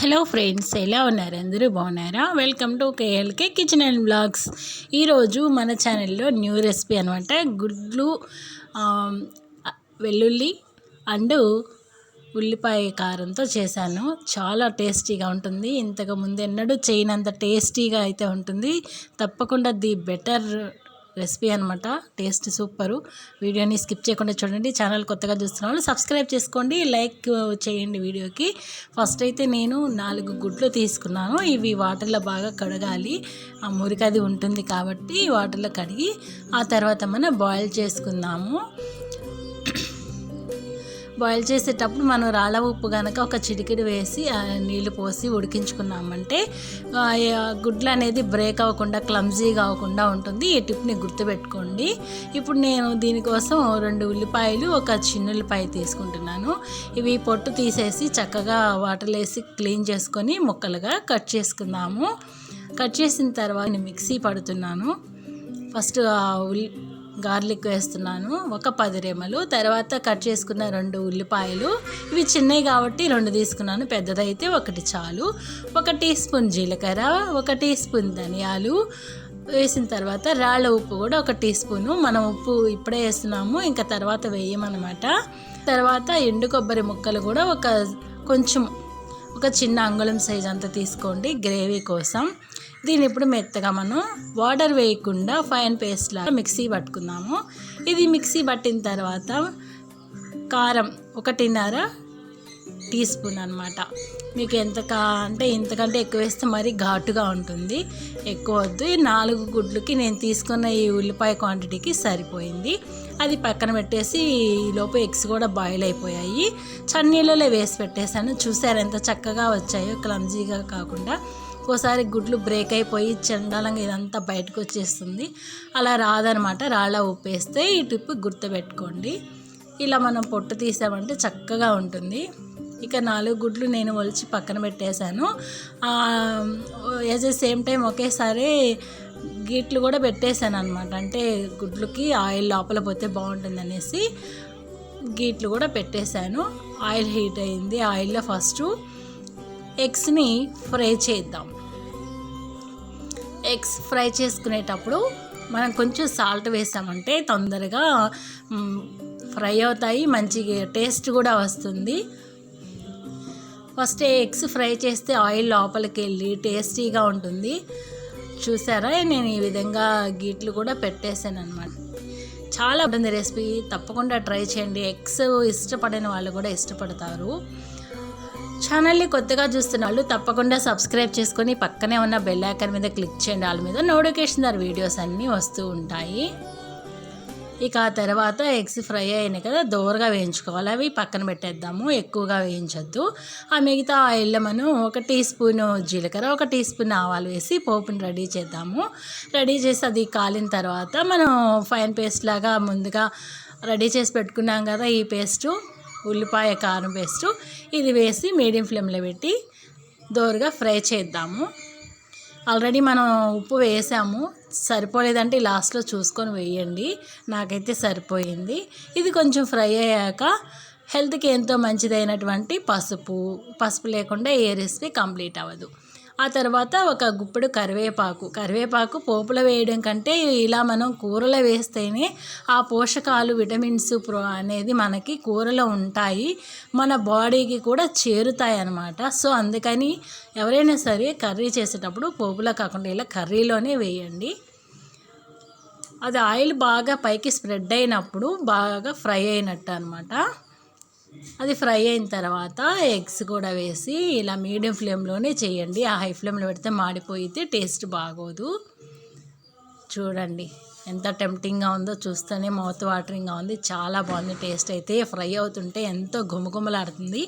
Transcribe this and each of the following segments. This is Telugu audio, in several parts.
హలో ఫ్రెండ్స్, ఎలా ఉన్నారు? అందరూ బాగున్నారా? Welcome to KLK kitchen and blogs. ఈరోజు మన ఛానల్లో న్యూ రెసిపీ అనమాట. గుడ్లు, వెల్లుల్లి అండ్ ఉల్లిపాయ కారంతో చేశాను. చాలా టేస్టీగా ఉంటుంది. ఇంతకు ముందు ఎన్నడూ చేయనంత టేస్టీగా అయితే ఉంటుంది. తప్పకుండా ది బెటర్ రెసిపీ అనమాట. Taste super. వీడియోని స్కిప్ చేయకుండా చూడండి. ఛానల్ కొత్తగా చూస్తున్న వాళ్ళు సబ్స్క్రైబ్ చేసుకోండి, లైక్ చేయండి వీడియోకి. ఫస్ట్ అయితే నేను 4 గుడ్లు తీసుకున్నాను. ఇవి వాటర్లో బాగా కడగాలి, ఆ మురికది ఉంటుంది కాబట్టి వాటర్లో కడిగి ఆ తర్వాత మనం బాయిల్ చేసుకుందాము. బాయిల్ చేసేటప్పుడు మనం రాళ్ళ ఉప్పు కనుక ఒక చిటికెడు వేసి నీళ్ళు పోసి ఉడికించుకున్నామంటే గుడ్లు అనేది బ్రేక్ అవ్వకుండా, క్లమ్జీగా అవ్వకుండా ఉంటుంది. ఈ టిప్ని గుర్తుపెట్టుకోండి. ఇప్పుడు నేను దీనికోసం 2 ఉల్లిపాయలు, ఒక చిన్న ఉల్లిపాయ తీసుకుంటున్నాను. ఇవి పొట్టు తీసేసి చక్కగా వాటర్లో వేసి క్లీన్ చేసుకొని ముక్కలుగా కట్ చేసుకుందాము. కట్ చేసిన తర్వాత మిక్సీ పడుతున్నాను. ఫస్ట్ గార్లిక్ వేస్తున్నాను, ఒక 10 రెమ్మలు. తర్వాత కట్ చేసుకున్న 2 ఉల్లిపాయలు. ఇవి చిన్నవి కాబట్టి 2 తీసుకున్నాను, పెద్దదైతే 1 చాలు. 1 టీ స్పూన్ జీలకర్ర, 1 టీ స్పూన్ ధనియాలు వేసిన తర్వాత రాళ్ళ ఉప్పు కూడా 1 టీ స్పూను. మనం ఉప్పు ఇప్పుడే వేస్తున్నాము, ఇంకా తర్వాత వేయమన్నమాట. తర్వాత ఎండు కొబ్బరి ముక్కలు కూడా ఒక చిన్న అంగుళం సైజ్ అంతా తీసుకోండి గ్రేవీ కోసం. దీన్ని ఇప్పుడు మెత్తగా మనం వాటర్ వేయకుండా ఫైన్ పేస్ట్ లాగా మిక్సీ పట్టుకుందాము. ఇది మిక్సీ పట్టిన తర్వాత కారం 1.5 టీ స్పూన్ అనమాట. మీకు ఇంతకంటే ఎక్కువ వేస్తే మరీ ఘాటుగా ఉంటుంది, ఎక్కువ వద్దు. ఈ 4 గుడ్లకి నేను తీసుకున్న ఈ ఉల్లిపాయ క్వాంటిటీకి సరిపోయింది. అది పక్కన పెట్టేసి ఈలోపు ఎగ్స్ కూడా బాయిల్ అయిపోయాయి. చన్నీళ్ళలో వేసి పెట్టేశాను. చూసారు ఎంత చక్కగా వచ్చాయో, క్లమ్జీగా కాకుండా. ఒక్కోసారి గుడ్లు బ్రేక్ అయిపోయి చండాలంగా ఇదంతా బయటకు వచ్చేస్తుంది. అలా రాదనమాట రాళ్ళ ఉప్పు వేస్తే. ఈ టిప్ గుర్తుపెట్టుకోండి. ఇలా మనం పొట్టు తీసామంటే చక్కగా ఉంటుంది. ఇక 4 గుడ్లు నేను ఒలిచి పక్కన పెట్టేశాను. యాజ్ ఎ సేమ్ టైం ఒకేసారి గీట్లు కూడా పెట్టేశాను అనమాట. అంటే గుడ్లకి ఆయిల్ లోపల పోతే బాగుంటుంది అనేసి గీట్లు కూడా పెట్టేశాను. ఆయిల్ హీట్ అయింది. ఆయిల్లో ఫస్ట్ ఎగ్స్ని ఫ్రై చేద్దాం. ఎగ్స్ ఫ్రై చేసుకునేటప్పుడు మనం కొంచెం సాల్ట్ వేసామంటే తొందరగా ఫ్రై అవుతాయి, మంచిగా టేస్ట్ కూడా వస్తుంది. ఫస్ట్ ఎగ్స్ ఫ్రై చేస్తే ఆయిల్ లోపలికి వెళ్ళి టేస్టీగా ఉంటుంది. చూసారా, నేను ఈ విధంగా గీట్లు కూడా పెట్టేశాను అనమాట. చాలా ఉంటుంది రెసిపీ, తప్పకుండా ట్రై చేయండి. ఎగ్స్ ఇష్టపడని వాళ్ళు కూడా ఇష్టపడతారు. ఛానల్ని కొత్తగా చూస్తున్న వాళ్ళు తప్పకుండా సబ్స్క్రైబ్ చేసుకొని పక్కనే ఉన్న బెల్ ఐకాన్ మీద క్లిక్ చేయండి. వాళ్ళ మీద నోటిఫికేషన్ ద్వారా వీడియోస్ అన్నీ వస్తూ ఉంటాయి. ఇక ఆ తర్వాత ఎగ్స్ ఫ్రై అయినాయి కదా, దోరగా వేయించుకోవాలి. అవి పక్కన పెట్టేద్దాము, ఎక్కువగా వేయించొద్దు. ఆ మిగతా ఆయిల్లో మనం 1 టీ స్పూన్ జీలకర్ర, 1 టీ స్పూన్ ఆవాలు వేసి పోపుని రెడీ చేద్దాము. రెడీ చేసి అది కాలిన తర్వాత మనం ఫైన్ పేస్ట్ లాగా ముందుగా రెడీ చేసి పెట్టుకున్నాం కదా, ఈ పేస్టు ఉల్లిపాయ కారం పేస్టు, ఇది వేసి మీడియం ఫ్లేమ్లో పెట్టి దోరగా ఫ్రై చేద్దాము. ఆల్రెడీ మనం ఉప్పు వేసాము, సరిపోలేదంటే లాస్ట్లో చూసుకొని వేయండి. నాకైతే సరిపోయింది. ఇది కొంచెం ఫ్రై అయ్యాక హెల్త్కి ఎంతో మంచిదైనటువంటి పసుపు లేకుండా ఏ రెసిపీ కంప్లీట్ అవ్వదు. ఆ తర్వాత ఒక గుప్పెడు కరివేపాకు పోపులో వేయడం కంటే ఇలా మనం కూరలో వేస్తేనే ఆ పోషకాలు, విటమిన్స్ అనేది మనకి కూరలో ఉంటాయి, మన బాడీకి కూడా చేరుతాయి అన్నమాట. సో అందుకని ఎవరైనా సరే కర్రీ చేసేటప్పుడు పోపులో కాకుండా ఇలా కర్రీలోనే వేయండి. అది ఆయిల్ బాగా పైకి స్ప్రెడ్ అయినప్పుడు బాగా ఫ్రై అయినట్టు అనమాట. అది ఫ్రై అయిన తర్వాత ఎగ్స్ కూడా వేసి ఇలా మీడియం ఫ్లేమ్లోనే చేయండి. ఆ హై ఫ్లేమ్లో పెడితే మాడిపోయితే టేస్ట్ బాగోదు. చూడండి ఎంత టెంప్టింగ్గా ఉందో, చూస్తేనే మౌత్ వాటరింగ్గా ఉంది. చాలా బాగుంది. టేస్ట్ అయితే ఫ్రై అవుతుంటే ఎంతో గుమగుమలాడుతుంది.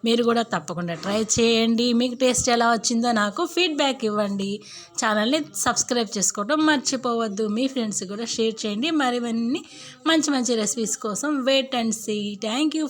మీరు కూడా తప్పకుండా ట్రై చేయండి. మీకు టేస్ట్ ఎలా వచ్చిందో నాకు ఫీడ్బ్యాక్ ఇవ్వండి. ఛానల్ని సబ్స్క్రైబ్ చేసుకోవడం మర్చిపోవద్దు. మీ ఫ్రెండ్స్ కూడా షేర్ చేయండి. మరివన్నీ మంచి రెసిపీస్ కోసం wait and see. Thank you.